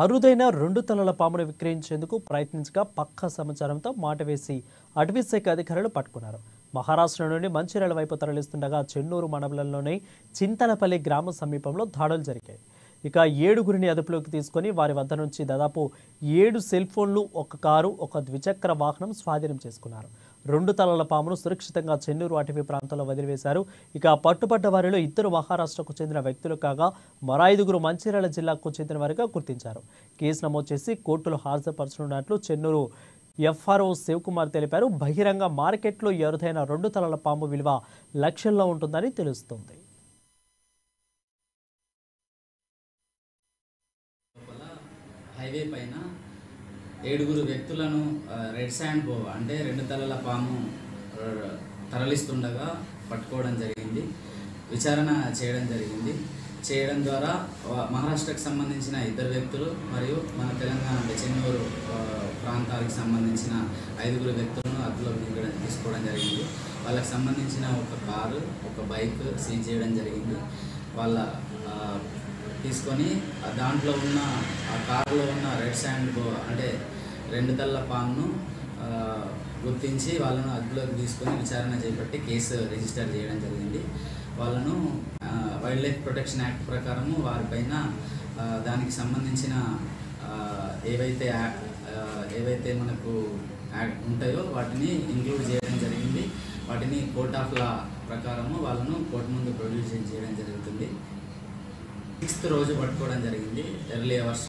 అరుదైన 2 తలల పామును విక్రయించేందుకు ప్రయత్నించగా పక్కా సమాచారంతో మాట వేసి అటవీ శాఖ అధికారులు పట్టుకున్నారు. మహారాష్ట్ర నుండి మంచిర్యాల వైపు తరలిస్తుండగా చెన్నూరు మండలంలోని చింతలపల్లి గ్రామ సమీపంలో దాడులు జరిగాయి. ఇక 7గురిని అదుపులోకి తీసుకొని వారి వద్ద నుంచి దాదాపు 7 సెల్ ఫోన్లు, ఒక కారు, ఒక ద్విచక్ర వాహనం స్వాధీనం చేసుకున్నారు. 2 తలల పామును సురక్షితంగా చెన్నూరు అటవీ ప్రాంతంలో వదిలివేశారు. ఇక పట్టుబడ్డ వారిలో 2 మహారాష్ట్రకు చెందిన వ్యక్తులు కాగా మరో 5గురు మంచిర్యాల జిల్లాకు చెందిన వారిగా గుర్తించారు. కేసు నమోదు చేసి కోర్టులో హాజరుపరచనున్నట్లు చెన్నూరు ఎఫ్ఆర్ఓ శివకుమార్ తెలిపారు. బహిరంగ మార్కెట్లో అరుదైన 2 తలల పాము విలువ లక్షల్లో ఉంటుందని తెలుస్తోంది. హైవే పైన 7గురు వ్యక్తులను రెడ్ శాండ్ బోవా అంటే 2 తలల పాము తరలిస్తుండగా పట్టుకోవడం జరిగింది. విచారణ చేయడం ద్వారా మహారాష్ట్రకు సంబంధించిన 2 వ్యక్తులు మరియు మన తెలంగాణ అంటే చెన్నూరు ప్రాంతాలకు సంబంధించిన 5గురు వ్యక్తులను అదుపులోకి తీసుకోవడం జరిగింది. వాళ్ళకి సంబంధించిన ఒక కారు, ఒక బైక్ సీజ్ చేయడం జరిగింది. వాళ్ళ తీసుకొని దాంట్లో ఉన్న ఆ కారులో ఉన్న రెడ్ శాండ్ అంటే 2 తలల పామును గుర్తించి వాళ్ళను అదుపులోకి తీసుకొని విచారణ చేపట్టి కేసు రిజిస్టర్ చేయడం జరిగింది. వాళ్ళను వైల్డ్ లైఫ్ ప్రొటెక్షన్ యాక్ట్ ప్రకారము వారిపైన దానికి సంబంధించిన ఏవైతే మనకు ఉంటాయో వాటిని ఇంక్లూడ్ చేయడం జరిగింది. వాటిని కోర్ట్ ఆఫ్ లా ప్రకారము వాళ్ళను కోర్టు ముందు ప్రొడ్యూస్ చేయడం జరుగుతుంది. 6th రోజు పట్టుకోవడం జరిగింది. Early hours